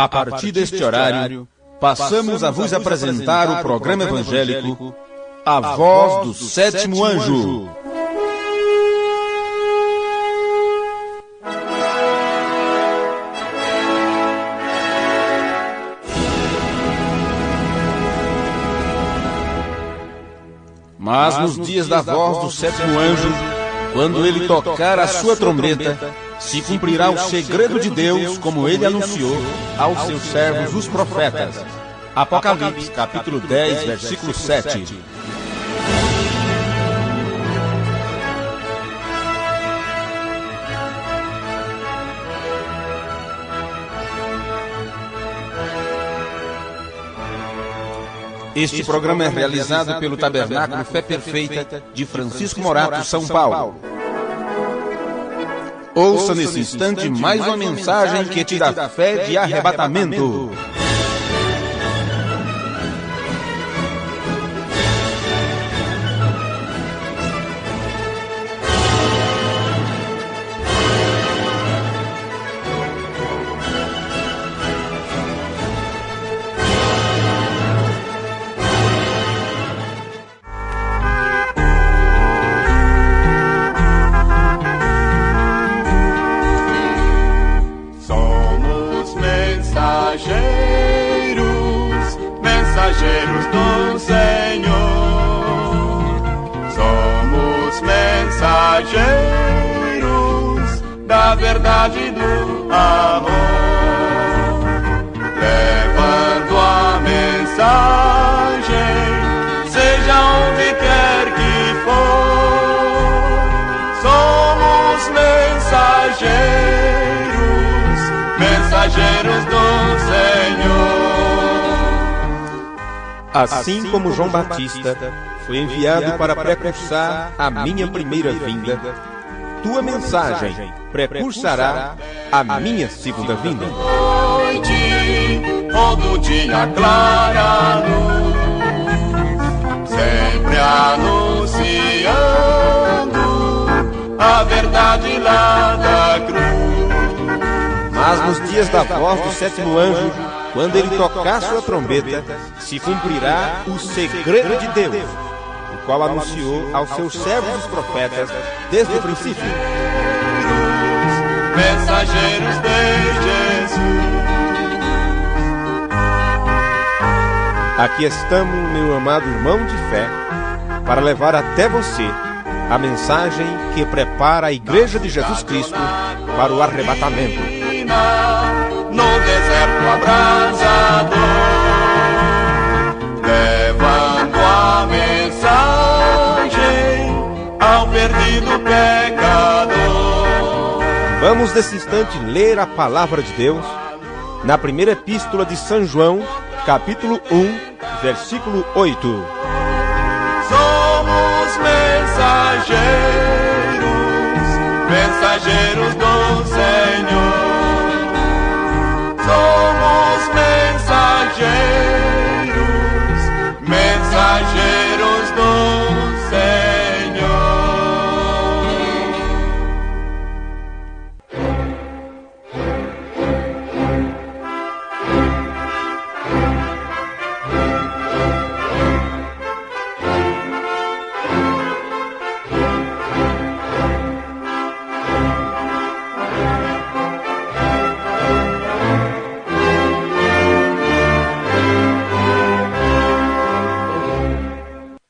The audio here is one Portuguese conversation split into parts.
A partir deste horário, passamos a vos apresentar o programa evangélico A Voz do Sétimo Anjo. Mas nos dias da voz do sétimo anjo, quando ele tocar a sua trombeta, se cumprirá o segredo de Deus, como ele anunciou aos seus servos, os profetas. Apocalipse, capítulo 10, versículo 7. Este programa é realizado pelo Tabernáculo Fé Perfeita de Francisco Morato, São Paulo. Ouça nesse instante mais uma mensagem que te dá fé de arrebatamento. Mensageiros do Senhor, somos mensageiros da verdade e do amor, levando a mensagem, seja onde quer que for. Somos mensageiros do Senhor. Assim como João Batista foi enviado para precursar a minha primeira vinda, tua mensagem precursará a minha segunda vinda. Noite, todo dia clara luz, sempre anunciando a verdade lá da cruz. Mas nos dias da voz do sétimo anjo, quando ele tocar sua trombeta, se cumprirá o segredo de Deus, o qual anunciou aos seus servos os profetas desde o princípio. Mensageiros de Jesus. Aqui estamos, meu amado irmão de fé, para levar até você a mensagem que prepara a Igreja de Jesus Cristo para o arrebatamento. No deserto abrasador, levando a mensagem ao perdido pecador. Vamos nesse instante ler a palavra de Deus na primeira epístola de São João, capítulo 1, versículo 8. Somos mensageiros do Senhor. Somos mensageiros do Senhor.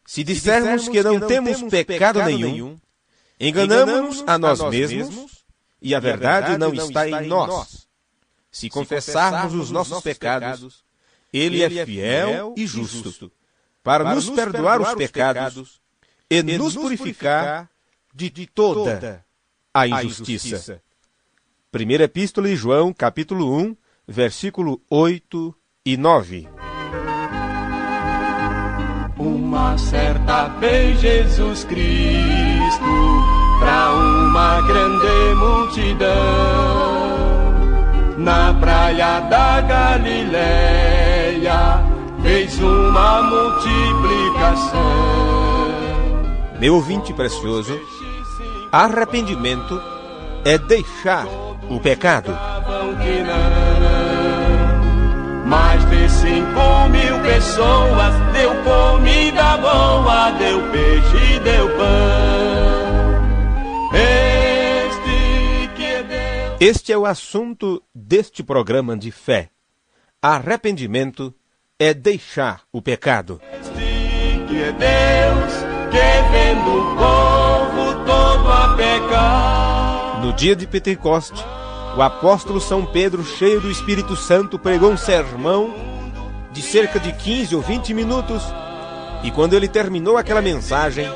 Se dissermos que não temos pecado nenhum, enganamo-nos a nós mesmos e a verdade não está em nós. Se confessarmos os nossos pecados, Ele é fiel e justo para nos perdoar os pecados e nos purificar de toda a injustiça. Primeira Epístola de João, capítulo 1, versículo 8 e 9. Uma certa vez Jesus Cristo, pra uma grande multidão, na praia da Galileia, fez uma multiplicação. Meu ouvinte precioso, arrependimento é deixar o pecado. Mais de 5.000 pessoas, deu comida boa, deu peixe e deu pão. Este é o assunto deste programa de fé. Arrependimento é deixar o pecado. Este que é Deus, que vendo o povo todo a pecar. No dia de Pentecoste, o apóstolo São Pedro, cheio do Espírito Santo, pregou um sermão de cerca de 15 ou 20 minutos. E quando ele terminou aquela mensagem,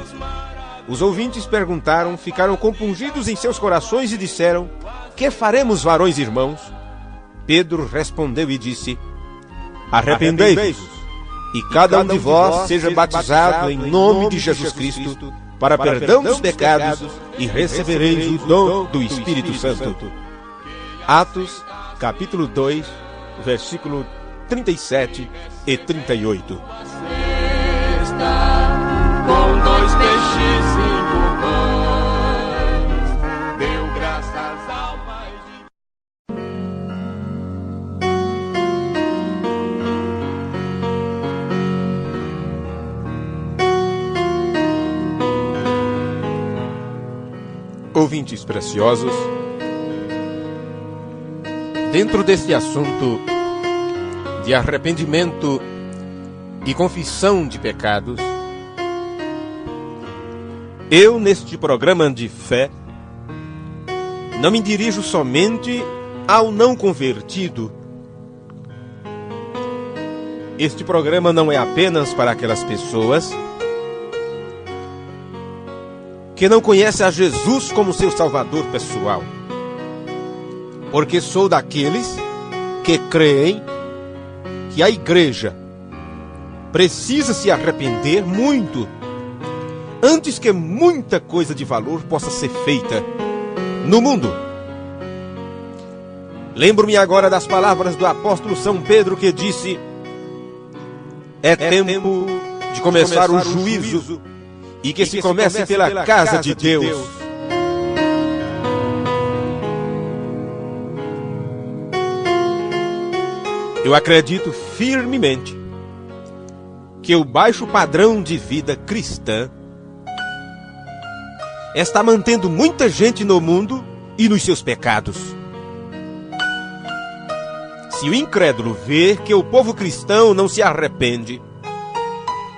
os ouvintes perguntaram, ficaram compungidos em seus corações e disseram: que faremos, varões irmãos? Pedro respondeu e disse: arrependei-vos, e cada um de vós seja batizado em nome de Jesus Cristo, para perdão dos pecados, e recebereis o dom do Espírito Santo. Atos, capítulo 2, versículo 37 e 38. Com 2 peixes e 5 pães, deu graças ao Pai. Ouvintes preciosos, dentro deste assunto de arrependimento e confissão de pecados, eu, neste programa de fé, não me dirijo somente ao não convertido. Este programa não é apenas para aquelas pessoas que não conhecem a Jesus como seu Salvador pessoal, porque sou daqueles que creem que a igreja precisa se arrepender muito antes que muita coisa de valor possa ser feita no mundo. Lembro-me agora das palavras do apóstolo São Pedro, que disse: é tempo de começar o juízo, e que se comece pela casa de Deus. Eu acredito firmemente que o baixo padrão de vida cristã está mantendo muita gente no mundo e nos seus pecados. Se o incrédulo vê que o povo cristão não se arrepende,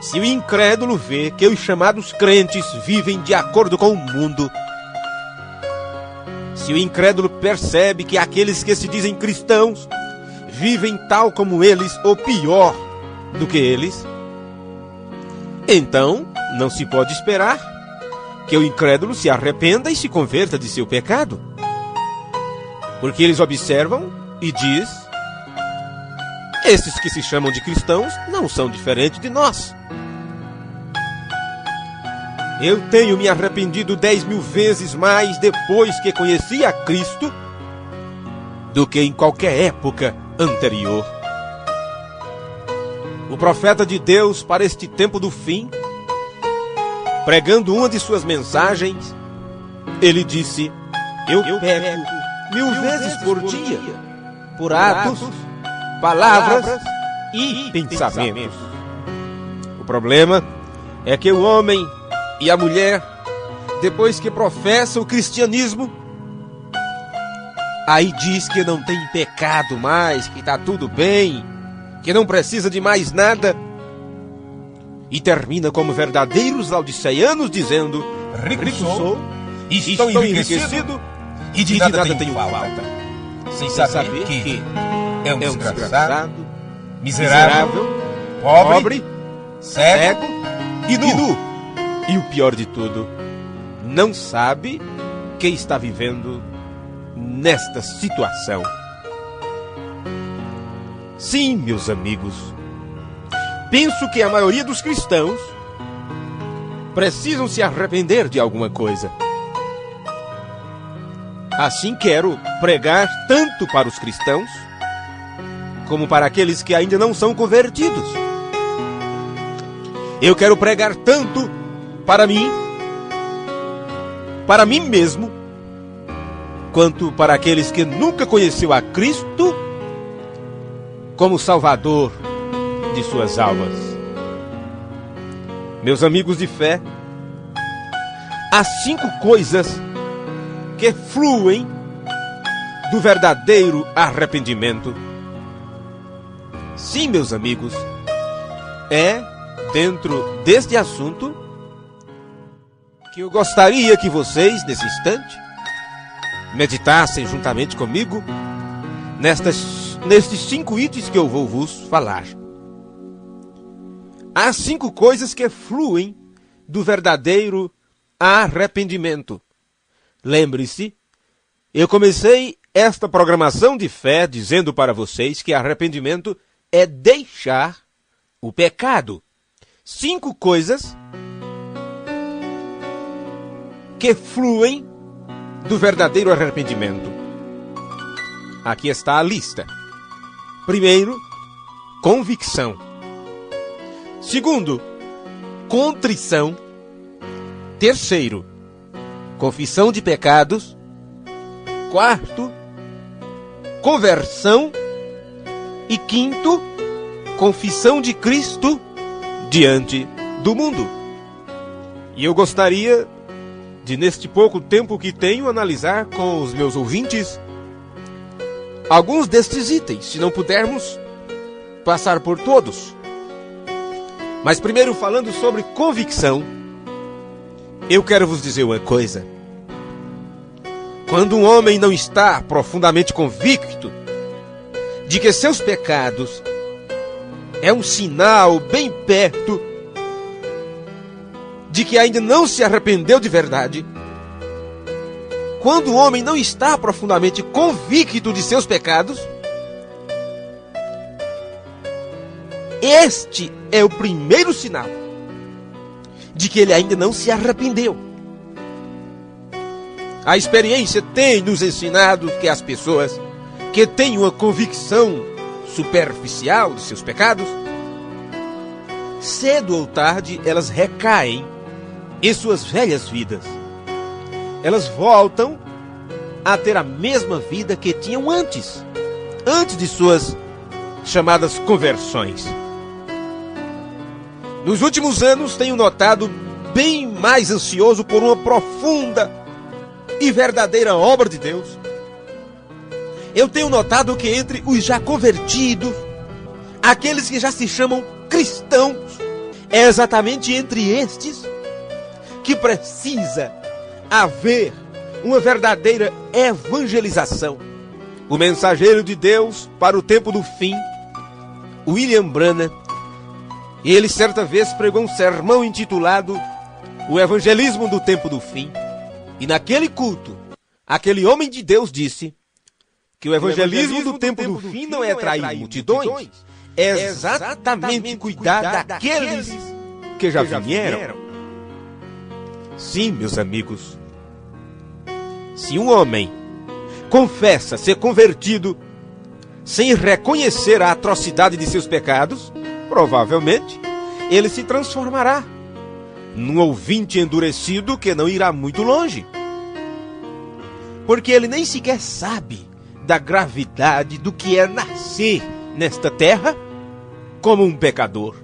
se o incrédulo vê que os chamados crentes vivem de acordo com o mundo, se o incrédulo percebe que aqueles que se dizem cristãos vivem tal como eles ou pior do que eles, então não se pode esperar que o incrédulo se arrependa e se converta de seu pecado. Porque eles observam e diz: esses que se chamam de cristãos não são diferentes de nós. Eu tenho me arrependido 10.000 vezes mais depois que conheci a Cristo do que em qualquer época anterior. O profeta de Deus para este tempo do fim, pregando uma de suas mensagens, ele disse: eu peco 1000 vezes por dia, por atos, palavras e pensamentos. O problema é que o homem e a mulher, depois que professa o cristianismo, aí diz que não tem pecado mais, que está tudo bem, que não precisa de mais nada, e termina como verdadeiros laodiceanos dizendo: rico sou, estou enriquecido e de nada tenho falta, sem saber que é um desgraçado, miserável, pobre, cego e nu. E o pior de tudo, não sabe que está vivendo nesta situação. Sim, meus amigos, penso que a maioria dos cristãos precisam se arrepender de alguma coisa. Assim quero pregar tanto para os cristãos como para aqueles que ainda não são convertidos. Eu quero pregar tanto para mim mesmo, quanto para aqueles que nunca conheceu a Cristo como Salvador de suas almas. Meus amigos de fé, há 5 coisas que fluem do verdadeiro arrependimento. Sim, meus amigos, é dentro deste assunto que eu gostaria que vocês, nesse instante, meditassem juntamente comigo nestes 5 itens que eu vou vos falar. Há 5 coisas que fluem do verdadeiro arrependimento. Lembre-se, eu comecei esta programação de fé dizendo para vocês que arrependimento é deixar o pecado. 5 coisas que fluem do verdadeiro arrependimento. Aqui está a lista. Primeiro, convicção. Segundo, contrição. Terceiro, confissão de pecados. Quarto, conversão. E quinto, confissão de Cristo diante do mundo. E eu gostaria de, neste pouco tempo que tenho, analisar com os meus ouvintes alguns destes itens, se não pudermos passar por todos. Mas primeiro, falando sobre convicção, eu quero vos dizer uma coisa. Quando um homem não está profundamente convicto de que seus pecados é um sinal bem perto de que ainda não se arrependeu de verdade, quando o homem não está profundamente convicto de seus pecados, este é o primeiro sinal de que ele ainda não se arrependeu. A experiência tem nos ensinado que as pessoas que têm uma convicção superficial de seus pecados, cedo ou tarde elas recaem em suas velhas vidas. Elas voltam a ter a mesma vida que tinham antes de suas chamadas conversões. Nos últimos anos tenho notado bem mais ansioso por uma profunda e verdadeira obra de Deus. Eu tenho notado que entre os já convertidos, aqueles que já se chamam cristãos, é exatamente entre estes que precisa haver uma verdadeira evangelização. O mensageiro de Deus para o tempo do fim, William Branham, ele certa vez pregou um sermão intitulado O Evangelismo do Tempo do Fim. E naquele culto, aquele homem de Deus disse que o evangelismo do tempo do fim não é atrair multidões, é exatamente cuidar daqueles que já vieram. Sim, meus amigos, se um homem confessa ser convertido sem reconhecer a atrocidade de seus pecados, provavelmente ele se transformará num ouvinte endurecido que não irá muito longe, porque ele nem sequer sabe da gravidade do que é nascer nesta terra como um pecador.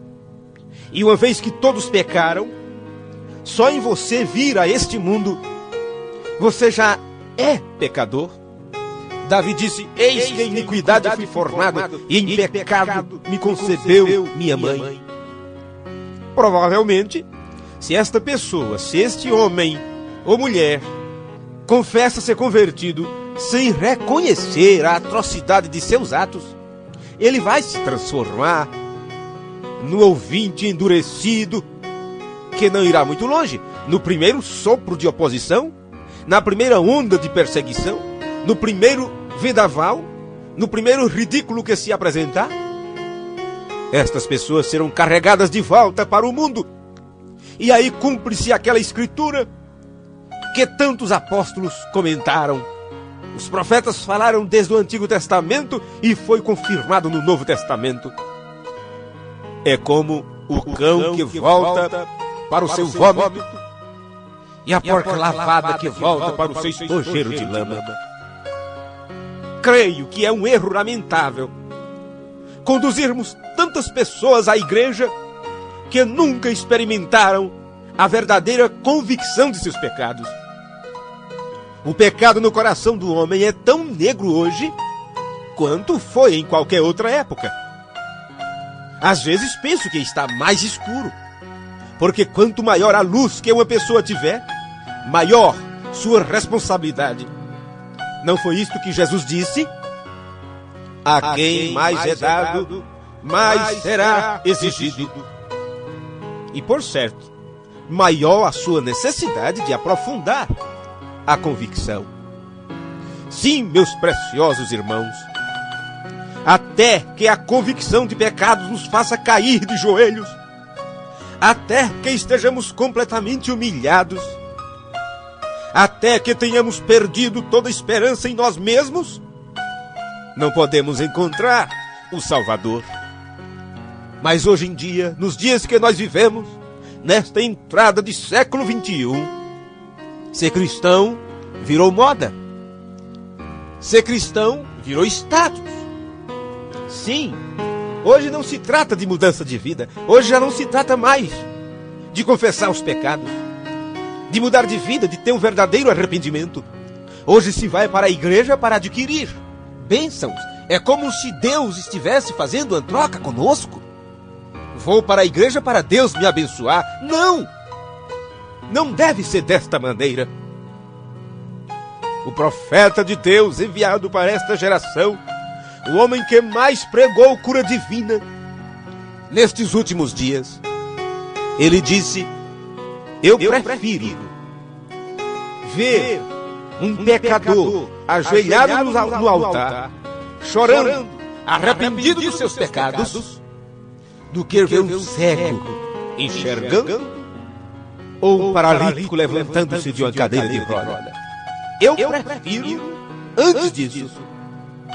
E uma vez que todos pecaram, só em você vir a este mundo, você já é pecador. Davi disse: eis que em iniquidade fui formado, e em pecado me concebeu minha mãe. Provavelmente, se esta pessoa, se este homem ou mulher confessa ser convertido sem reconhecer a atrocidade de seus atos, ele vai se transformar no ouvinte endurecido que não irá muito longe. No primeiro sopro de oposição, na primeira onda de perseguição, no primeiro vendaval, no primeiro ridículo que se apresentar, estas pessoas serão carregadas de volta para o mundo. E aí cumpre-se aquela escritura que tantos apóstolos comentaram. Os profetas falaram desde o Antigo Testamento e foi confirmado no Novo Testamento. É como o cão que volta para o seu vômito e a porca lavada que volta para o seu estojeiro de lama. Creio que é um erro lamentável conduzirmos tantas pessoas à igreja que nunca experimentaram a verdadeira convicção de seus pecados. O pecado no coração do homem é tão negro hoje quanto foi em qualquer outra época. Às vezes penso que está mais escuro, porque quanto maior a luz que uma pessoa tiver, maior sua responsabilidade. Não foi isto que Jesus disse? A quem mais é dado, mais será exigido. E por certo, maior a sua necessidade de aprofundar a convicção. Sim, meus preciosos irmãos, até que a convicção de pecados nos faça cair de joelhos, até que estejamos completamente humilhados, até que tenhamos perdido toda esperança em nós mesmos, não podemos encontrar o Salvador. Mas hoje em dia, nos dias que nós vivemos, nesta entrada de século XXI, ser cristão virou moda. Ser cristão virou status. Sim, hoje não se trata de mudança de vida. Hoje já não se trata mais de confessar os pecados, de mudar de vida, de ter um verdadeiro arrependimento. Hoje se vai para a igreja para adquirir bênçãos. É como se Deus estivesse fazendo uma troca conosco. Vou para a igreja para Deus me abençoar. Não! Não deve ser desta maneira. O profeta de Deus enviado para esta geração, o homem que mais pregou cura divina nestes últimos dias, ele disse: eu prefiro ver um pecador ajoelhado no altar, chorando, arrependido dos seus pecados, do que ver um cego enxergando ou um paralítico levantando-se de uma cadeira de roda. Eu prefiro, antes disso,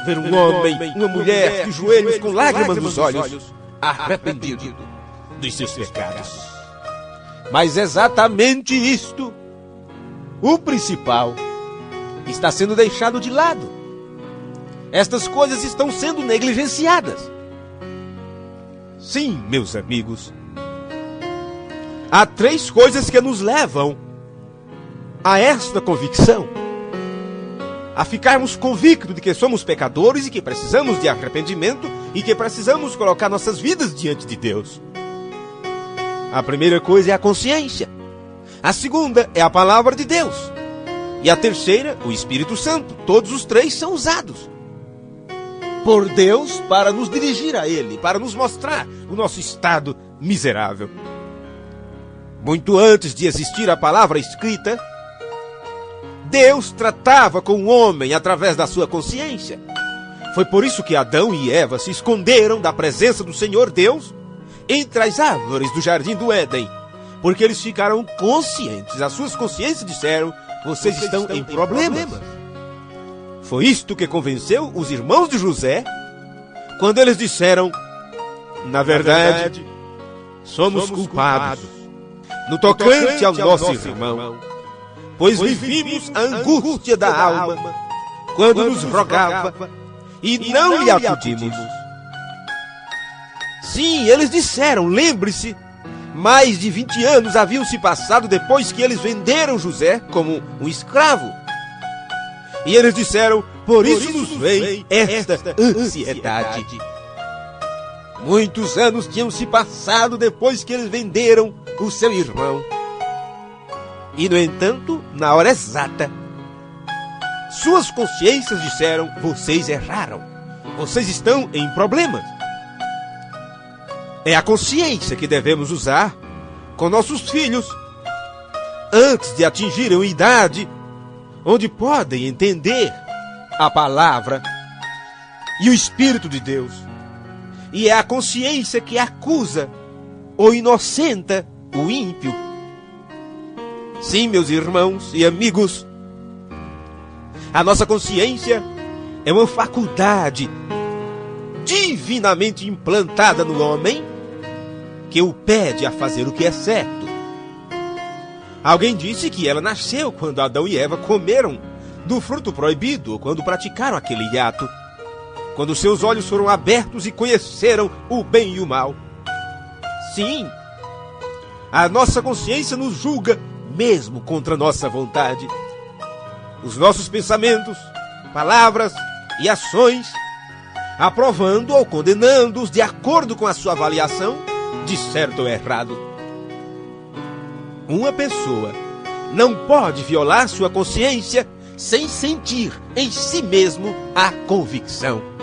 ver um homem, uma mulher de joelhos com lágrimas nos olhos, arrependido dos seus pecados. Mas exatamente isto, o principal, está sendo deixado de lado. Estas coisas estão sendo negligenciadas. Sim, meus amigos, há 3 coisas que nos levam a esta convicção, a ficarmos convictos de que somos pecadores e que precisamos de arrependimento e que precisamos colocar nossas vidas diante de Deus. A primeira coisa é a consciência. A segunda é a palavra de Deus. E a terceira, o Espírito Santo. Todos os 3 são usados por Deus para nos dirigir a Ele, para nos mostrar o nosso estado miserável. Muito antes de existir a palavra escrita, Deus tratava com o homem através da sua consciência. Foi por isso que Adão e Eva se esconderam da presença do Senhor Deus entre as árvores do jardim do Éden, porque eles ficaram conscientes. As suas consciências disseram: vocês estão em problemas. Foi isto que convenceu os irmãos de José, quando eles disseram: na verdade, somos culpados no tocante ao nosso irmão, pois vivimos a angústia da alma quando nos rogava e não lhe acudimos. Sim, eles disseram, lembre-se, mais de 20 anos haviam se passado depois que eles venderam José como um escravo. E eles disseram: por isso nos vem esta ansiedade. Muitos anos tinham se passado depois que eles venderam o seu irmão. E, no entanto, na hora exata, suas consciências disseram: vocês erraram. Vocês estão em problemas. É a consciência que devemos usar com nossos filhos antes de atingirem uma idade onde podem entender a palavra e o Espírito de Deus. E é a consciência que acusa ou inocenta o ímpio. Sim, meus irmãos e amigos, a nossa consciência é uma faculdade divinamente implantada no homem que o pede a fazer o que é certo. Alguém disse que ela nasceu quando Adão e Eva comeram do fruto proibido, ou quando praticaram aquele ato. quando seus olhos foram abertos e conheceram o bem e o mal. Sim, a nossa consciência nos julga mesmo contra nossa vontade. Os nossos pensamentos, palavras e ações, aprovando ou condenando-os de acordo com a sua avaliação de certo ou errado. Uma pessoa não pode violar sua consciência sem sentir em si mesmo a convicção.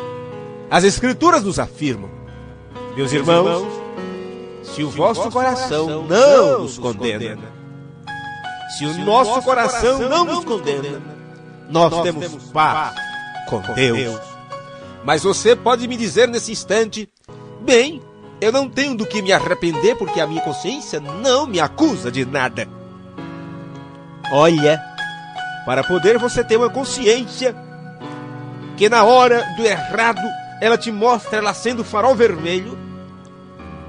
As Escrituras nos afirmam, meus irmãos, se o vosso coração não nos condena, se o nosso coração não nos condena, nós temos paz com Deus. Mas você pode me dizer nesse instante, bem, eu não tenho do que me arrepender porque a minha consciência não me acusa de nada. Olha, para poder você ter uma consciência que na hora do errado ela te mostra ela sendo farol vermelho,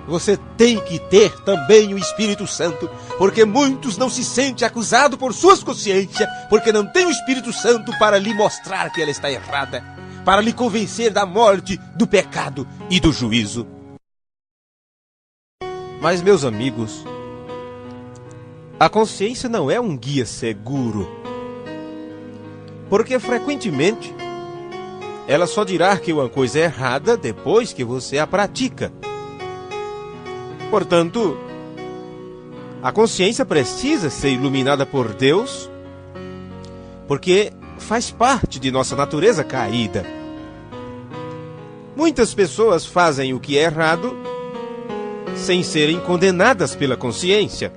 você tem que ter também o Espírito Santo, porque muitos não se sentem acusados por suas consciências, porque não tem o Espírito Santo para lhe mostrar que ela está errada, para lhe convencer da morte, do pecado e do juízo. Mas, meus amigos, a consciência não é um guia seguro, porque frequentemente ela só dirá que uma coisa é errada depois que você a pratica. Portanto, a consciência precisa ser iluminada por Deus, porque faz parte de nossa natureza caída. Muitas pessoas fazem o que é errado sem serem condenadas pela consciência.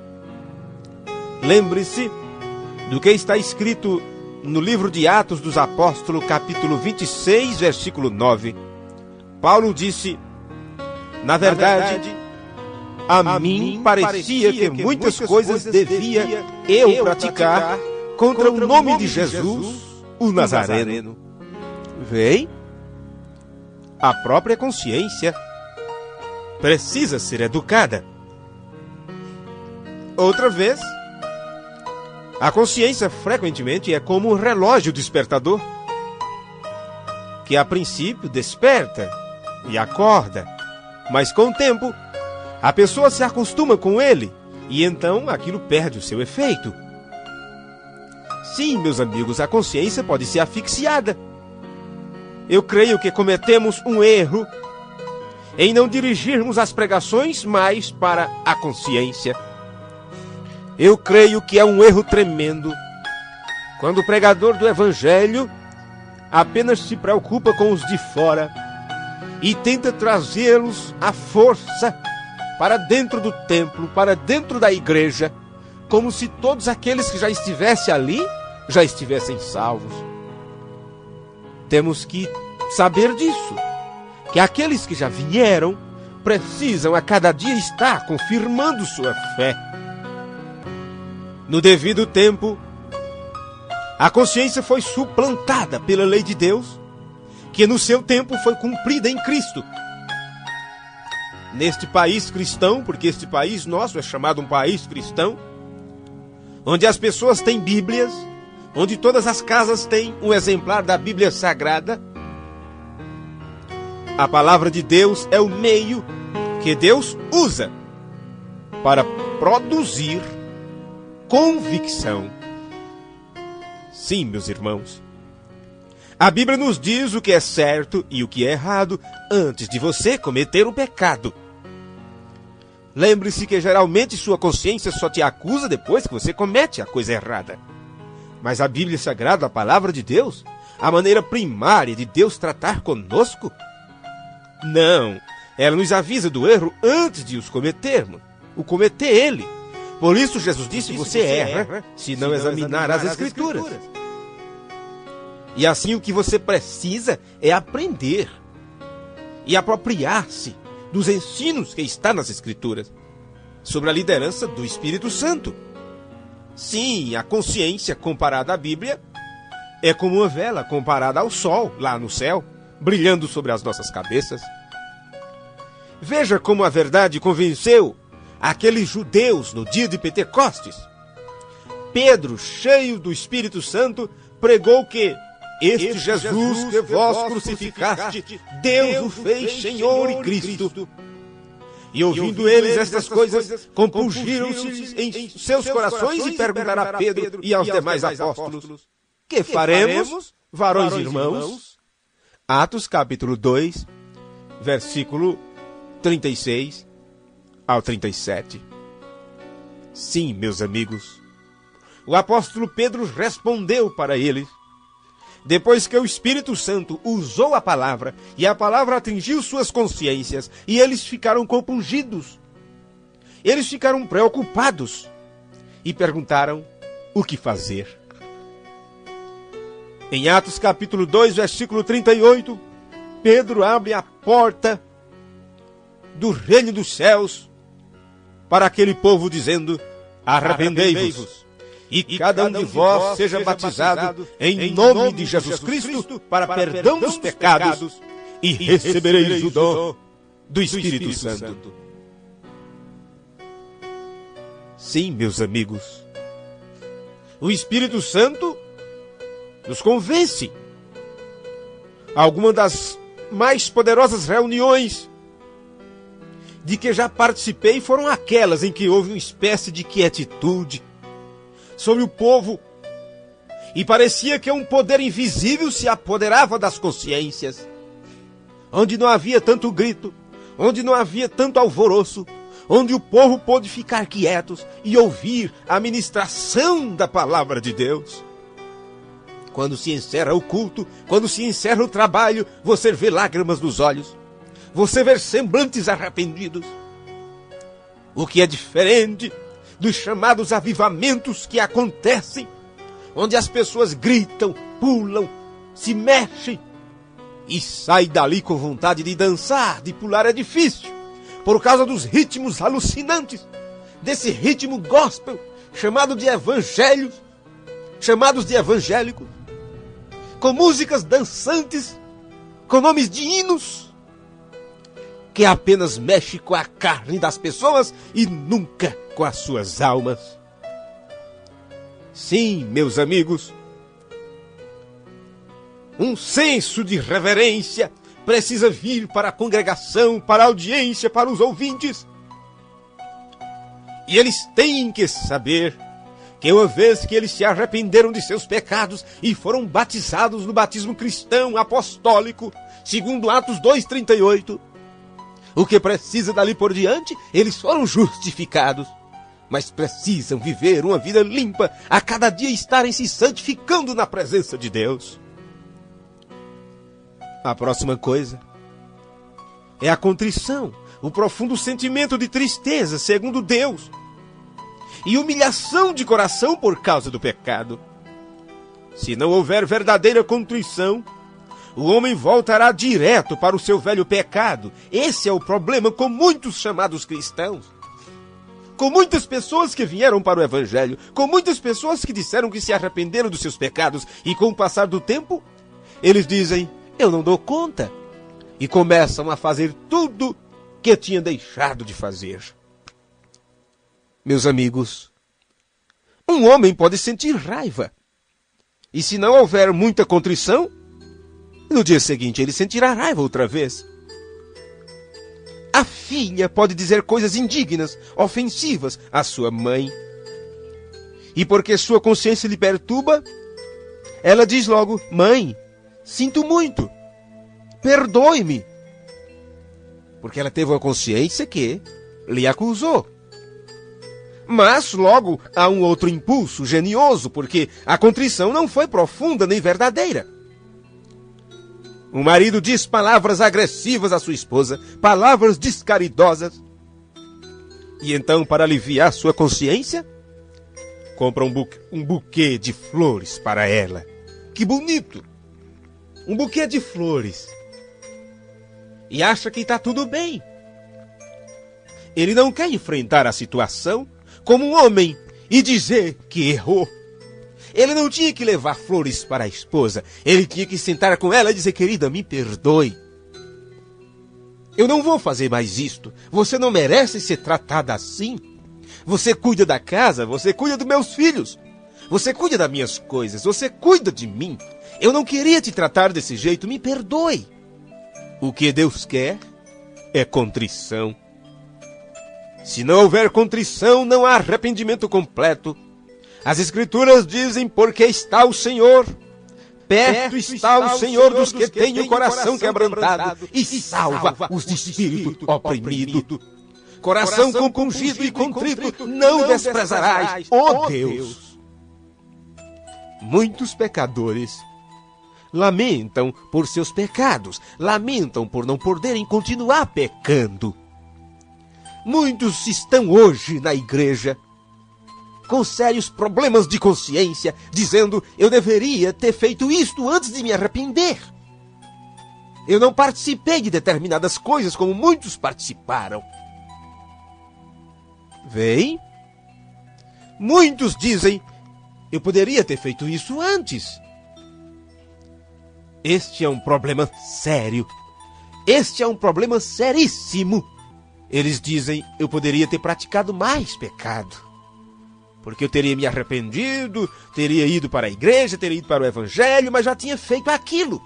Lembre-se do que está escrito no livro de Atos dos Apóstolos, capítulo 26, versículo 9. Paulo disse, na verdade, a mim parecia que muitas coisas devia eu praticar contra o nome de Jesus, o Nazareno. Vem? A própria consciência precisa ser educada. Outra vez, a consciência frequentemente é como um relógio despertador, que a princípio desperta e acorda, mas com o tempo a pessoa se acostuma com ele e então aquilo perde o seu efeito. Sim, meus amigos, a consciência pode ser asfixiada. Eu creio que cometemos um erro em não dirigirmos as pregações mais para a consciência. Eu creio que é um erro tremendo quando o pregador do Evangelho apenas se preocupa com os de fora e tenta trazê-los à força para dentro do templo, para dentro da igreja, como se todos aqueles que já estivessem ali, já estivessem salvos. Temos que saber disso, que aqueles que já vieram precisam a cada dia estar confirmando sua fé. No devido tempo, a consciência foi suplantada pela lei de Deus, que no seu tempo foi cumprida em Cristo. Neste país cristão, porque este país nosso é chamado um país cristão, onde as pessoas têm Bíblias, onde todas as casas têm um exemplar da Bíblia Sagrada, a palavra de Deus é o meio que Deus usa para produzir convicção. Sim, meus irmãos, a Bíblia nos diz o que é certo e o que é errado antes de você cometer um pecado. Lembre-se que geralmente sua consciência só te acusa depois que você comete a coisa errada. Mas a Bíblia Sagrada, a palavra de Deus, a maneira primária de Deus tratar conosco, não, ela nos avisa do erro antes de os cometermos, o cometer ele. Por isso Jesus disse, você erra se não examinar as Escrituras. E assim o que você precisa é aprender e apropriar-se dos ensinos que está nas Escrituras, sobre a liderança do Espírito Santo. Sim, a consciência comparada à Bíblia é como uma vela comparada ao sol lá no céu, brilhando sobre as nossas cabeças. Veja como a verdade convenceu aqueles judeus no dia de Pentecostes. Pedro, cheio do Espírito Santo, pregou que este Jesus que vós crucificaste, Deus o fez Senhor e Cristo. E ouvindo eles estas coisas, compungiram-se em seus corações e perguntaram a Pedro e aos demais apóstolos: que faremos, varões e irmãos? Atos capítulo 2, versículo 36 ao 37. Sim, meus amigos, o apóstolo Pedro respondeu para eles, depois que o Espírito Santo usou a palavra, e a palavra atingiu suas consciências, e eles ficaram compungidos, eles ficaram preocupados, e perguntaram o que fazer. Em Atos capítulo 2, versículo 38, Pedro abre a porta do reino dos céus para aquele povo, dizendo: arrependei-vos, e cada um de vós seja batizado em nome de Jesus Cristo para perdão dos pecados, e recebereis o dom do Espírito Santo. Sim, meus amigos, o Espírito Santo nos convence. Algumas das mais poderosas reuniões de que já participei foram aquelas em que houve uma espécie de quietude sobre o povo, e parecia que um poder invisível se apoderava das consciências, onde não havia tanto grito, onde não havia tanto alvoroço, onde o povo pôde ficar quietos e ouvir a ministração da palavra de Deus. Quando se encerra o culto, quando se encerra o trabalho, você vê lágrimas nos olhos, você vê semblantes arrependidos, o que é diferente dos chamados avivamentos que acontecem, onde as pessoas gritam, pulam, se mexem e saem dali com vontade de dançar, de pular. É difícil, por causa dos ritmos alucinantes, desse ritmo gospel, chamado de evangelhos, chamados de evangélicos, com músicas dançantes, com nomes de hinos, que apenas mexe com a carne das pessoas e nunca com as suas almas. Sim, meus amigos, um senso de reverência precisa vir para a congregação, para a audiência, para os ouvintes. E eles têm que saber que uma vez que eles se arrependeram de seus pecados e foram batizados no batismo cristão apostólico, segundo Atos 2:38, o que precisa dali por diante, eles foram justificados, mas precisam viver uma vida limpa, a cada dia estarem se santificando na presença de Deus. A próxima coisa é a contrição, o profundo sentimento de tristeza, segundo Deus, e humilhação de coração por causa do pecado. Se não houver verdadeira contrição, o homem voltará direto para o seu velho pecado. Esse é o problema com muitos chamados cristãos, com muitas pessoas que vieram para o evangelho, com muitas pessoas que disseram que se arrependeram dos seus pecados, e com o passar do tempo, eles dizem: eu não dou conta, e começam a fazer tudo que tinham deixado de fazer. Meus amigos, um homem pode sentir raiva, e se não houver muita contrição, no dia seguinte ele sentirá raiva outra vez. A filha pode dizer coisas indignas, ofensivas à sua mãe, e porque sua consciência lhe perturba, ela diz logo: mãe, sinto muito, perdoe-me, porque ela teve uma consciência que lhe acusou. Mas logo há um outro impulso genioso, porque a contrição não foi profunda nem verdadeira. O marido diz palavras agressivas à sua esposa, palavras descaridosas, e então, para aliviar sua consciência, compra um buquê de flores para ela. Que bonito! Um buquê de flores. E acha que está tudo bem. Ele não quer enfrentar a situação como um homem e dizer que errou. Ele não tinha que levar flores para a esposa. Ele tinha que sentar com ela e dizer: querida, me perdoe. Eu não vou fazer mais isto. Você não merece ser tratada assim. Você cuida da casa, você cuida dos meus filhos. Você cuida das minhas coisas, você cuida de mim. Eu não queria te tratar desse jeito, me perdoe. O que Deus quer é contrição. Se não houver contrição, não há arrependimento completo. As Escrituras dizem, porque está o Senhor. Perto está o Senhor dos que têm o coração quebrantado e salva os de espírito oprimido. Coração compungido e contrito não desprezarás, ó Deus. Muitos pecadores lamentam por seus pecados, lamentam por não poderem continuar pecando. Muitos estão hoje na igreja com sérios problemas de consciência, dizendo, eu deveria ter feito isto antes de me arrepender. Eu não participei de determinadas coisas como muitos participaram. Vem? Muitos dizem, eu poderia ter feito isso antes. Este é um problema sério. Este é um problema seríssimo. Eles dizem, eu poderia ter praticado mais pecado. Porque eu teria me arrependido, teria ido para a igreja, teria ido para o evangelho, mas já tinha feito aquilo.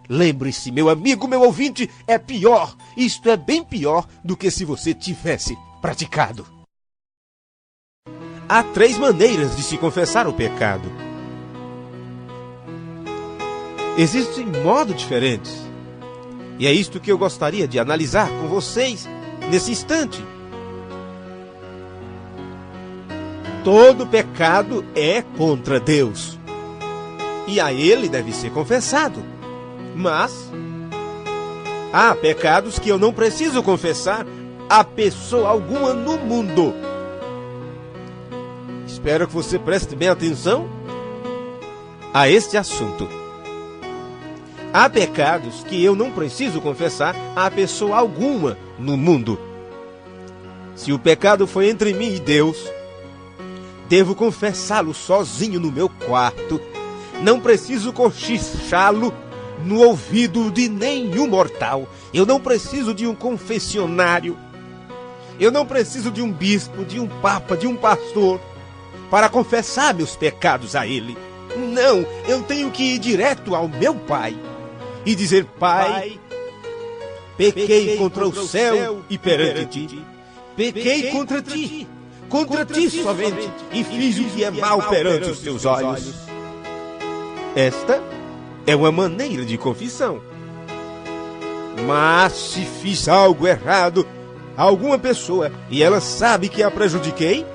Lembre-se, meu amigo, meu ouvinte, é pior. Isto é bem pior do que se você tivesse praticado. Há 3 maneiras de se confessar o pecado. Existem modos diferentes. E é isto que eu gostaria de analisar com vocês nesse instante. Todo pecado é contra Deus. E a ele deve ser confessado. Mas há pecados que eu não preciso confessar a pessoa alguma no mundo. Espero que você preste bem atenção a este assunto. Há pecados que eu não preciso confessar a pessoa alguma no mundo. Se o pecado foi entre mim e Deus, devo confessá-lo sozinho no meu quarto. Não preciso cochichá-lo no ouvido de nenhum mortal. Eu não preciso de um confessionário. Eu não preciso de um bispo, de um papa, de um pastor para confessar meus pecados a ele. Não, eu tenho que ir direto ao meu Pai e dizer, Pai, pequei contra o céu e perante ti. Pequei contra ti somente, e fiz o que é mal perante os teus olhos. Esta é uma maneira de confissão. Mas se fiz algo errado a alguma pessoa e ela sabe que a prejudiquei,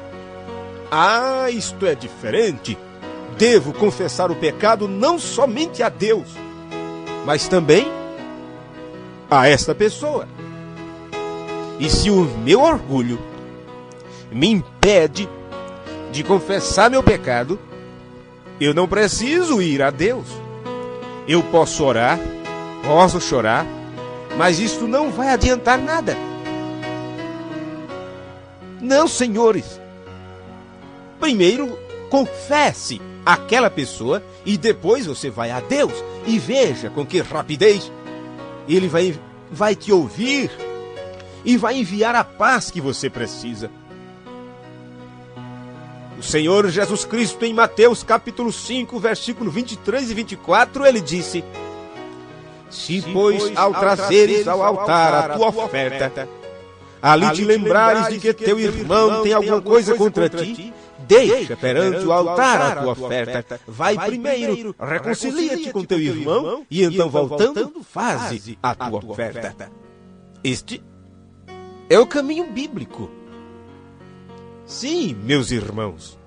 isto é diferente. Devo confessar o pecado não somente a Deus, mas também a esta pessoa. E se o meu orgulho me impede de confessar meu pecado, eu não preciso ir a Deus. Eu posso orar, posso chorar, mas isso não vai adiantar nada. Não, senhores. Primeiro, confesse aquela pessoa e depois você vai a Deus e veja com que rapidez Ele vai te ouvir e vai enviar a paz que você precisa. O Senhor Jesus Cristo, em Mateus capítulo 5, versículo 23 e 24, ele disse: Se, pois, ao trazeres ao altar a tua oferta, ali te lembrares de que teu irmão tem alguma coisa contra ti, deixa perante o altar a tua oferta. Vai primeiro, reconcilia-te com teu irmão, e então voltando, faze a tua oferta. Este é o caminho bíblico. Sim, meus irmãos.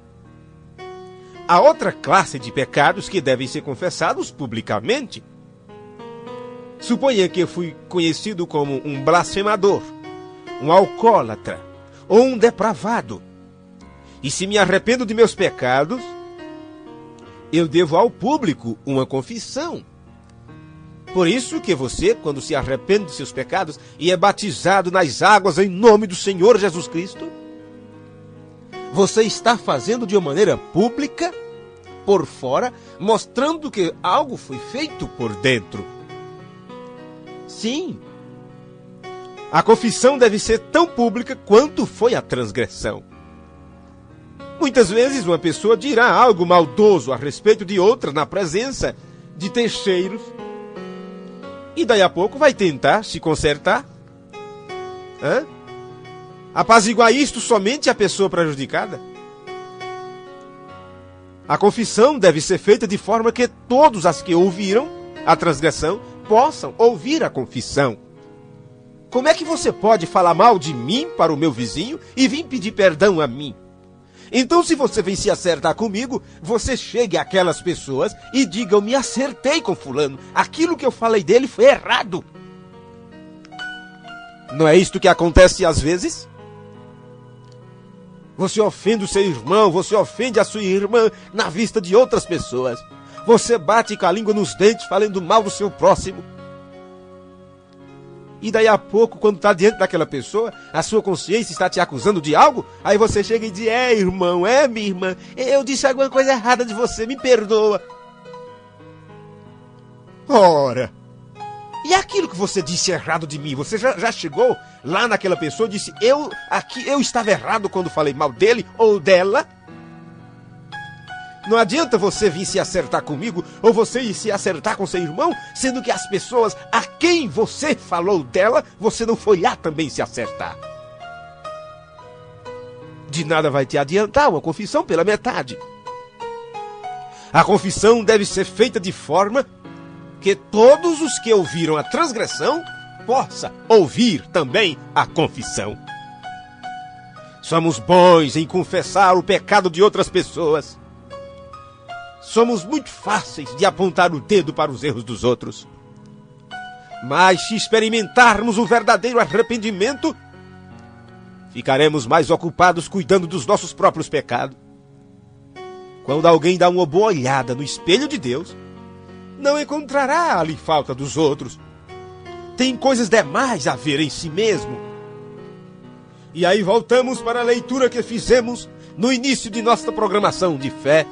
Há outra classe de pecados que devem ser confessados publicamente. Suponha que eu fui conhecido como um blasfemador, um alcoólatra ou um depravado. E se me arrependo de meus pecados, eu devo ao público uma confissão. Por isso que você, quando se arrepende de seus pecados e é batizado nas águas em nome do Senhor Jesus Cristo, você está fazendo de uma maneira pública, por fora, mostrando que algo foi feito por dentro. Sim, a confissão deve ser tão pública quanto foi a transgressão. Muitas vezes uma pessoa dirá algo maldoso a respeito de outra na presença de terceiros, e daí a pouco vai tentar se consertar. Apaziguar isto somente a pessoa prejudicada? A confissão deve ser feita de forma que todos as que ouviram a transgressão possam ouvir a confissão. Como é que você pode falar mal de mim para o meu vizinho e vir pedir perdão a mim? Então, se você vem se acertar comigo, você chegue àquelas pessoas e diga: eu me acertei com fulano, aquilo que eu falei dele foi errado. Não é isto que acontece às vezes? Você ofende o seu irmão, você ofende a sua irmã na vista de outras pessoas. Você bate com a língua nos dentes falando mal do seu próximo. E daí a pouco, quando está diante daquela pessoa, a sua consciência está te acusando de algo, aí você chega e diz: irmão, minha irmã, eu disse alguma coisa errada de você, me perdoa. Ora, e aquilo que você disse errado de mim, você já chegou lá naquela pessoa e disse: eu estava errado quando falei mal dele ou dela? Não adianta você vir se acertar comigo ou você ir se acertar com seu irmão, sendo que as pessoas a quem você falou dela, você não foi lá também se acertar. De nada vai te adiantar uma confissão pela metade. A confissão deve ser feita de forma que todos os que ouviram a transgressão possam ouvir também a confissão. Somos bons em confessar o pecado de outras pessoas. Somos muito fáceis de apontar o dedo para os erros dos outros. Mas se experimentarmos o verdadeiro arrependimento, ficaremos mais ocupados cuidando dos nossos próprios pecados. Quando alguém dá uma boa olhada no espelho de Deus, não encontrará ali falta dos outros. Tem coisas demais a ver em si mesmo. E aí voltamos para a leitura que fizemos no início de nossa programação de fé.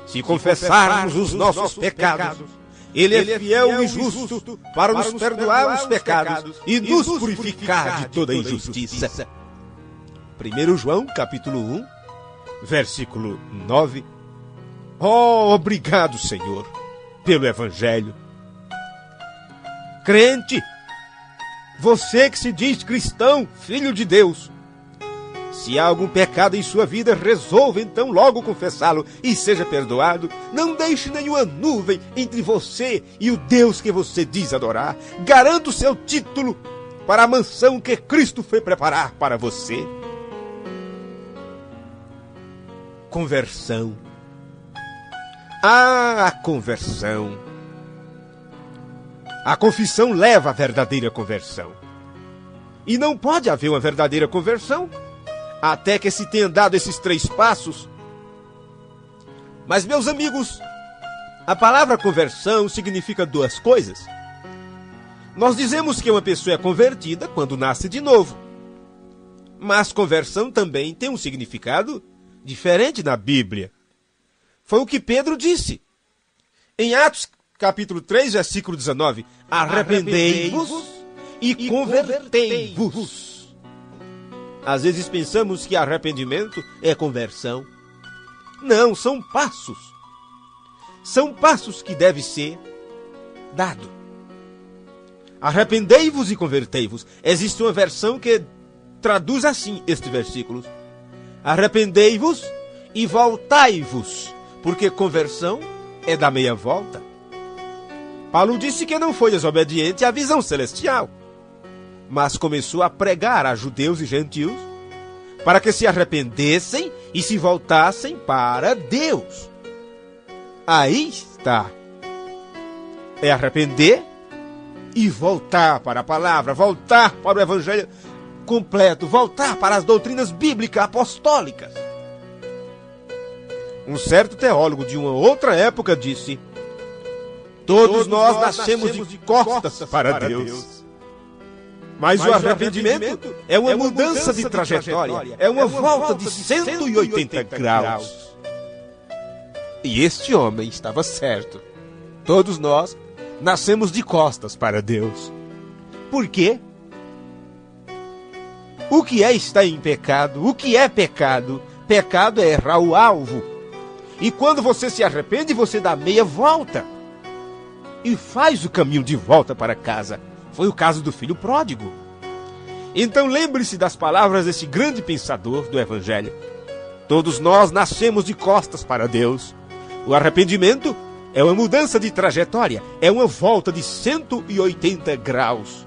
Se confessarmos os nossos pecados, Ele é fiel e justo para nos perdoar os pecados e nos purificar de toda injustiça. 1 João, capítulo 1, versículo 9. Oh, obrigado, Senhor, pelo Evangelho. Crente, você que se diz cristão, filho de Deus, se há algum pecado em sua vida, resolva então logo confessá-lo e seja perdoado. Não deixe nenhuma nuvem entre você e o Deus que você diz adorar. Garanta o seu título para a mansão que Cristo foi preparar para você. Conversão. A conversão. A confissão leva à verdadeira conversão. E não pode haver uma verdadeira conversão até que se tenha dado esses 3 passos. Mas, meus amigos, a palavra conversão significa 2 coisas. Nós dizemos que uma pessoa é convertida quando nasce de novo. Mas conversão também tem um significado diferente na Bíblia. Foi o que Pedro disse. Em Atos, capítulo 3, versículo 19. Arrependei-vos e convertei-vos. Às vezes pensamos que arrependimento é conversão. Não, são passos. São passos que devem ser dados. Arrependei-vos e convertei-vos. Existe uma versão que traduz assim este versículo. Arrependei-vos e voltai-vos, porque conversão é da meia volta. Paulo disse que não foi desobediente à visão celestial, mas começou a pregar a judeus e gentios para que se arrependessem e se voltassem para Deus. Aí está. É arrepender e voltar para a palavra, voltar para o evangelho completo, voltar para as doutrinas bíblicas apostólicas. Um certo teólogo de uma outra época disse: todos nós nascemos de costas para Deus. Mas o arrependimento é uma mudança de trajetória, é uma volta de 180 graus. E este homem estava certo. Todos nós nascemos de costas para Deus. Por quê? O que é estar em pecado? O que é pecado? Pecado é errar o alvo. E quando você se arrepende, você dá meia volta e faz o caminho de volta para casa. Foi o caso do filho pródigo. Então lembre-se das palavras desse grande pensador do Evangelho. Todos nós nascemos de costas para Deus. O arrependimento é uma mudança de trajetória, é uma volta de 180 graus.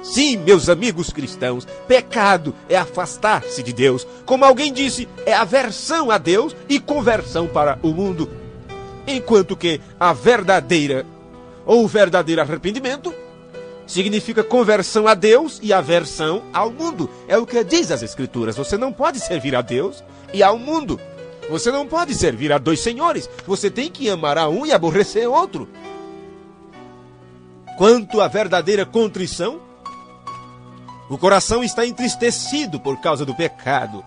Sim, meus amigos cristãos, pecado é afastar-se de Deus. Como alguém disse, é aversão a Deus e conversão para o mundo. Enquanto que a verdadeira ou o verdadeiro arrependimento significa conversão a Deus e aversão ao mundo. É o que diz as Escrituras. Você não pode servir a Deus e ao mundo. Você não pode servir a dois senhores. Você tem que amar a um e aborrecer outro. Quanto à verdadeira contrição, o coração está entristecido por causa do pecado.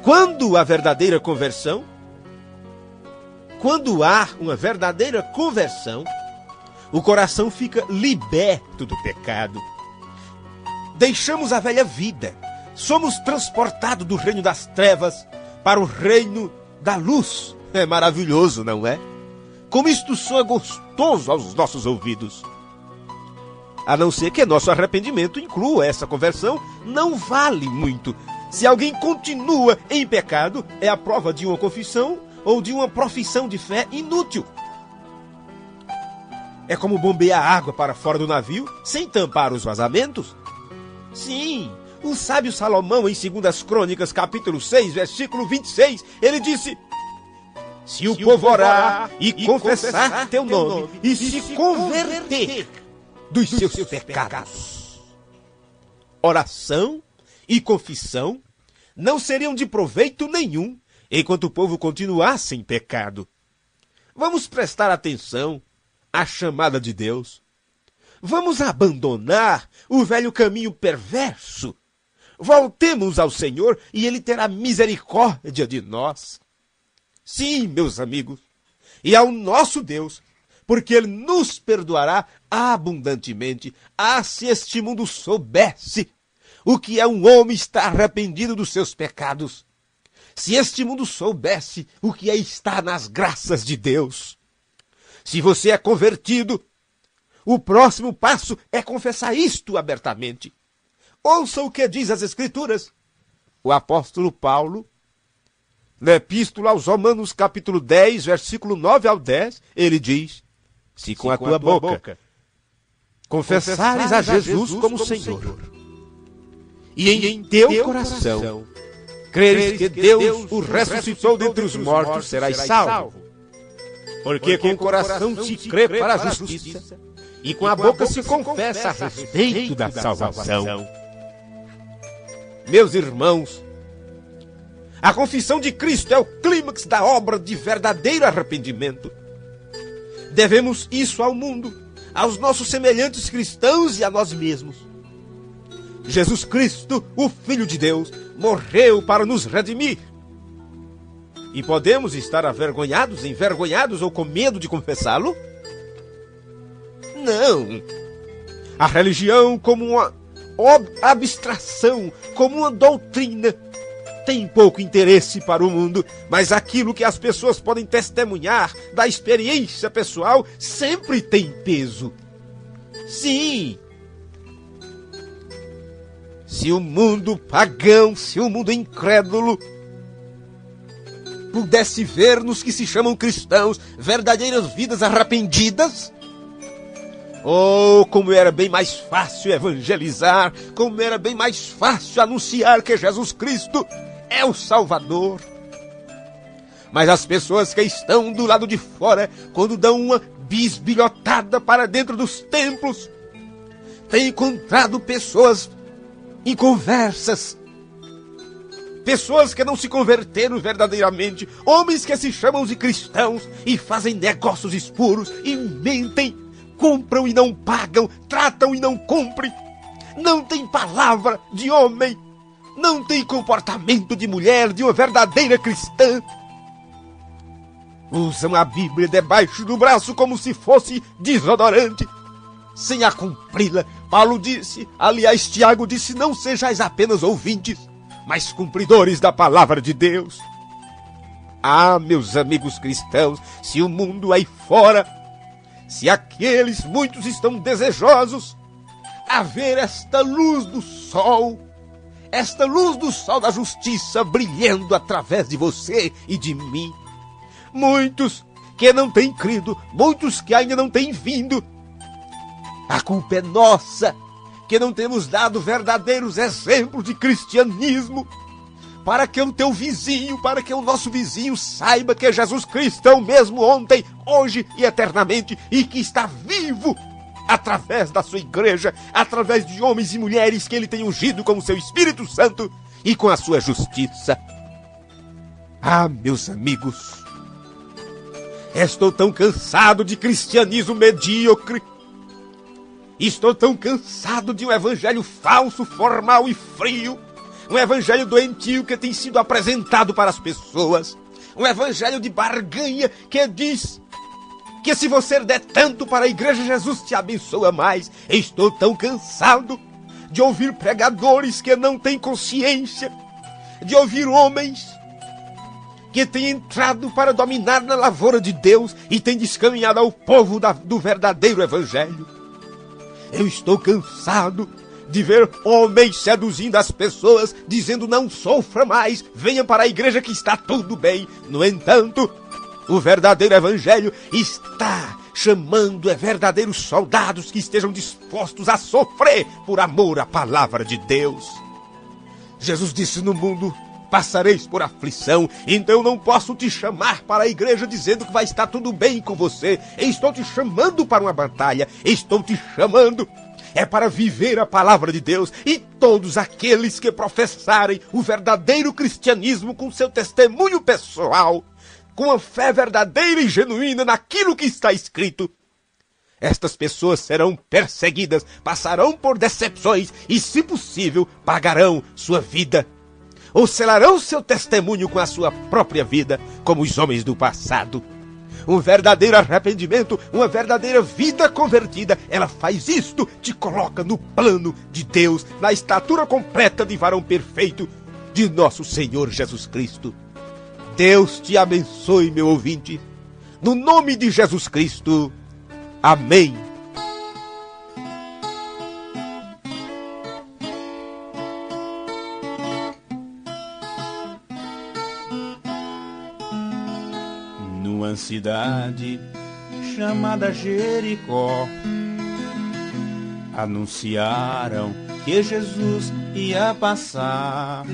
Quando a verdadeira conversão, quando há uma verdadeira conversão, o coração fica liberto do pecado. Deixamos a velha vida. Somos transportados do reino das trevas para o reino da luz. É maravilhoso, não é? Como isto soa gostoso aos nossos ouvidos. A não ser que nosso arrependimento inclua essa conversão, não vale muito. Se alguém continua em pecado, é a prova de uma confissão ou de uma profissão de fé inútil. É como bombear água para fora do navio sem tampar os vazamentos. Sim, o sábio Salomão, em 2 Crônicas, capítulo 6, versículo 26, ele disse: se o povo orar e confessar teu nome e se converter dos seus pecados, oração e confissão não seriam de proveito nenhum enquanto o povo continuasse em pecado. Vamos prestar atenção à chamada de Deus. Vamos abandonar o velho caminho perverso. Voltemos ao Senhor e Ele terá misericórdia de nós. Sim, meus amigos, e ao nosso Deus, porque Ele nos perdoará abundantemente. Ah, se este mundo soubesse o que é um homem estar arrependido dos seus pecados. Se este mundo soubesse o que é estar nas graças de Deus. Se você é convertido, o próximo passo é confessar isto abertamente. Ouça o que diz as Escrituras. O apóstolo Paulo, na Epístola aos Romanos, capítulo 10, versículo 9 ao 10, ele diz: se com a tua boca confessares a Jesus como Senhor, e em teu coração creres que Deus o ressuscitou dentre os mortos, serás salvo. Porque com o coração se crê para a justiça, e com a boca se confessa a respeito da salvação. Meus irmãos, a confissão de Cristo é o clímax da obra de verdadeiro arrependimento. Devemos isso ao mundo, aos nossos semelhantes cristãos e a nós mesmos. Jesus Cristo, o Filho de Deus, morreu para nos redimir. E podemos estar avergonhados, envergonhados ou com medo de confessá-lo? Não. A religião, como uma abstração, como uma doutrina, tem pouco interesse para o mundo, mas aquilo que as pessoas podem testemunhar da experiência pessoal sempre tem peso. Sim. Se o mundo pagão, se o mundo incrédulo pudesse ver nos que se chamam cristãos verdadeiras vidas arrependidas, oh, como era bem mais fácil evangelizar, como era bem mais fácil anunciar que Jesus Cristo é o Salvador. Mas as pessoas que estão do lado de fora, quando dão uma bisbilhotada para dentro dos templos, têm encontrado pessoas inconversas, pessoas que não se converteram verdadeiramente, homens que se chamam de cristãos e fazem negócios escuros e mentem, compram e não pagam, tratam e não cumprem, não tem palavra de homem, não tem comportamento de mulher, de uma verdadeira cristã. Usam a Bíblia debaixo do braço como se fosse desodorante, sem a cumpri-la. Paulo disse, aliás, Tiago disse, não sejais apenas ouvintes, mas cumpridores da palavra de Deus. Ah, meus amigos cristãos, se o mundo aí fora, se aqueles muitos estão desejosos a ver esta luz do sol da justiça brilhando através de você e de mim, muitos que não têm crido, muitos que ainda não têm vindo, a culpa é nossa, que não temos dado verdadeiros exemplos de cristianismo, para que o teu vizinho, para que o nosso vizinho saiba que Jesus Cristo é o mesmo ontem, hoje e eternamente, e que está vivo através da sua igreja, através de homens e mulheres que ele tem ungido com o seu Espírito Santo e com a sua justiça. Ah, meus amigos, estou tão cansado de cristianismo medíocre. Estou tão cansado de um evangelho falso, formal e frio. Um evangelho doentio que tem sido apresentado para as pessoas. Um evangelho de barganha que diz que se você der tanto para a igreja, Jesus te abençoa mais. Estou tão cansado de ouvir pregadores que não têm consciência, de ouvir homens que têm entrado para dominar na lavoura de Deus e têm descaminhado ao povo do verdadeiro evangelho. Eu estou cansado de ver homens seduzindo as pessoas, dizendo não sofra mais, venha para a igreja que está tudo bem. No entanto, o verdadeiro evangelho está chamando verdadeiros soldados que estejam dispostos a sofrer por amor à palavra de Deus. Jesus disse: no mundo passareis por aflição, então eu não posso te chamar para a igreja dizendo que vai estar tudo bem com você. Estou te chamando para uma batalha, estou te chamando para viver a palavra de Deus, e todos aqueles que professarem o verdadeiro cristianismo com seu testemunho pessoal, com a fé verdadeira e genuína naquilo que está escrito, estas pessoas serão perseguidas, passarão por decepções e, se possível, pagarão sua vida, ou selarão seu testemunho com a sua própria vida, como os homens do passado. Um verdadeiro arrependimento, uma verdadeira vida convertida, ela faz isto, te coloca no plano de Deus, na estatura completa de varão perfeito de nosso Senhor Jesus Cristo. Deus te abençoe, meu ouvinte, no nome de Jesus Cristo. Amém. Numa cidade chamada Jericó, anunciaram que Jesus ia passar.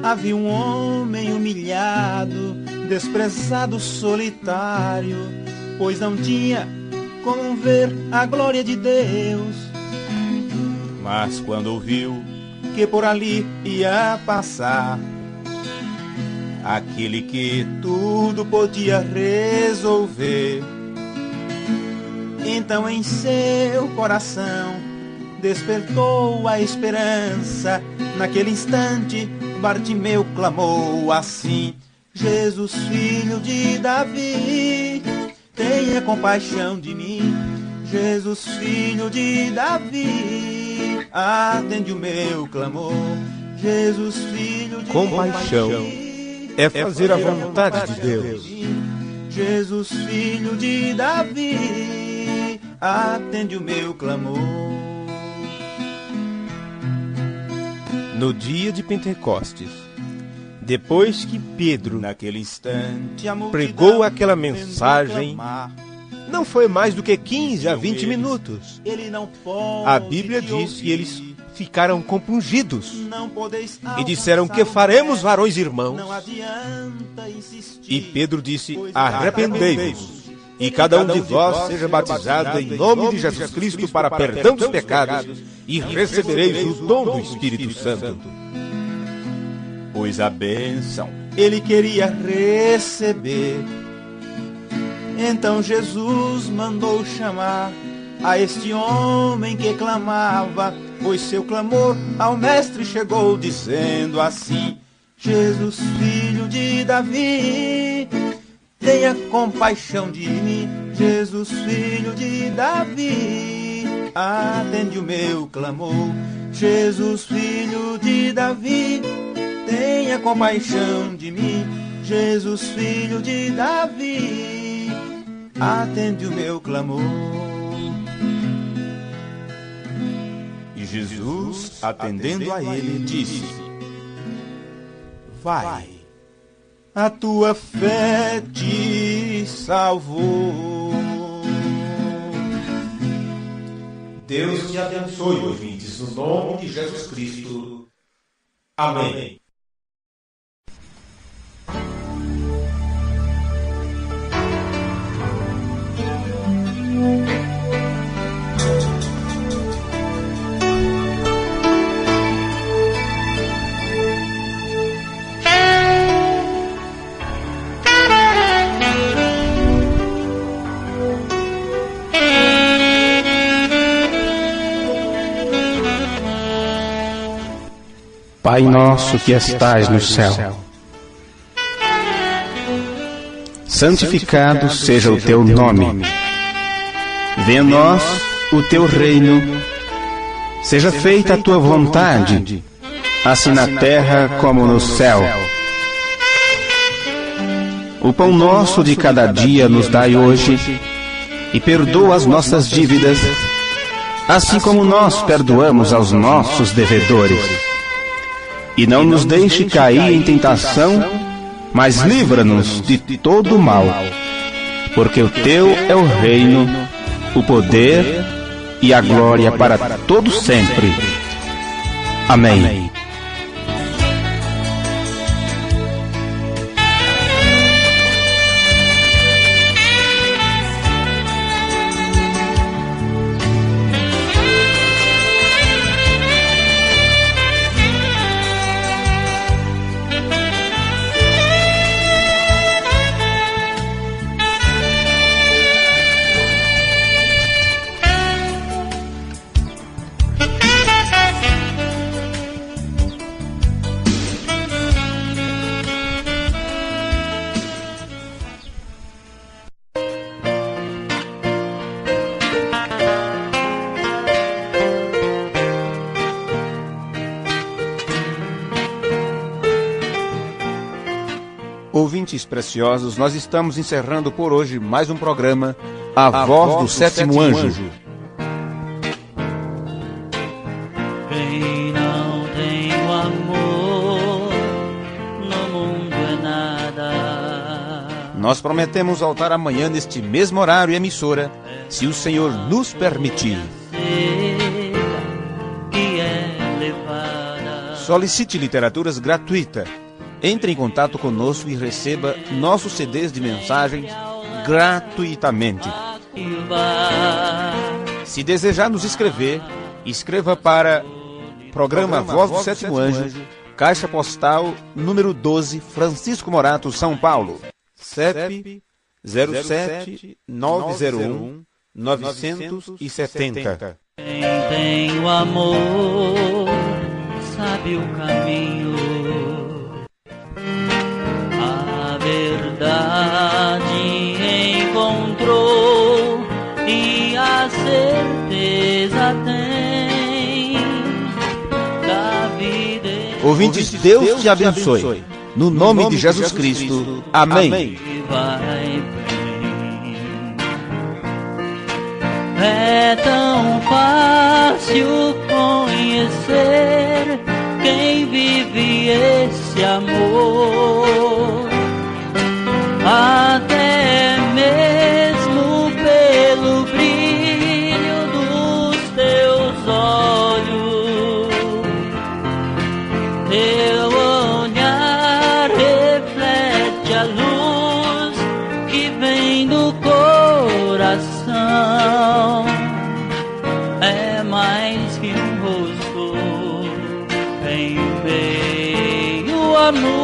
Havia um homem humilhado, desprezado, solitário, pois não tinha como ver a glória de Deus. Mas quando ouviu que por ali ia passar aquele que tudo podia resolver, então em seu coração despertou a esperança. Naquele instante Bartimeu clamou assim: Jesus, filho de Davi, tenha compaixão de mim. Jesus, filho de Davi, atende o meu clamor. Jesus, filho de Compaixão é fazer a vontade de Deus. Jesus, filho de Davi, atende o meu clamor. No dia de Pentecostes, depois que Pedro Naquele instante a multidão pregou aquela mensagem, clamar, não foi mais do que 15 a 20 minutos. ele não pode A Bíblia te diz que eles ouvir. ficaram compungidos Não podeis e disseram: que alcançar o faremos, pé, varões irmãos? não adianta insistir. E Pedro disse: Pois arrependei-vos, e cada um de vós seja batizado em nome de Jesus Cristo para perdão dos pecados, e recebereis o dom do Espírito Santo. Pois a bênção ele queria receber. Então Jesus mandou chamar a este homem que clamava, pois seu clamor ao mestre chegou, dizendo assim: Jesus, filho de Davi, tenha compaixão de mim. Jesus, filho de Davi, atende o meu clamor. Jesus, filho de Davi, tenha compaixão de mim. Jesus, filho de Davi, atende o meu clamor. E Jesus, atendendo a ele, disse: Vai, a tua fé te salvou. Deus te abençoe, ouvintes, no nome de Jesus Cristo. Amém. Pai nosso que estais no céu, santificado seja o teu nome. Venha a nós o teu reino. Seja feita a tua vontade, assim na terra como no céu. O pão nosso de cada dia nos dai hoje, e perdoa as nossas dívidas, assim como nós perdoamos aos nossos devedores. E não nos deixe cair em tentação, mas livra-nos de todo o mal. Porque o teu é o reino, o poder e a glória para todo sempre. Amém. Ouvintes preciosos, nós estamos encerrando por hoje mais um programa, A Voz do Sétimo Anjo. Quem não tem o amor no mundo é nada. Nós prometemos voltar amanhã neste mesmo horário e emissora, se o Senhor nos permitir. Solicite literaturas gratuitas. Entre em contato conosco e receba nossos CDs de mensagens gratuitamente. Se desejar nos escrever, escreva para Programa Voz do Sétimo Anjo, Caixa Postal número 12, Francisco Morato, São Paulo. CEP 07-901-970. Quem tem o amor sabe o caminho. Verdade encontrou e a certeza tem da vida. Ouvintes, Deus te abençoe. No nome de Jesus Cristo. Amém. É tão fácil conhecer quem vive esse amor. Até mesmo pelo brilho dos teus olhos, teu olhar reflete a luz que vem do coração. É mais que um rosto, em meio a nuvem.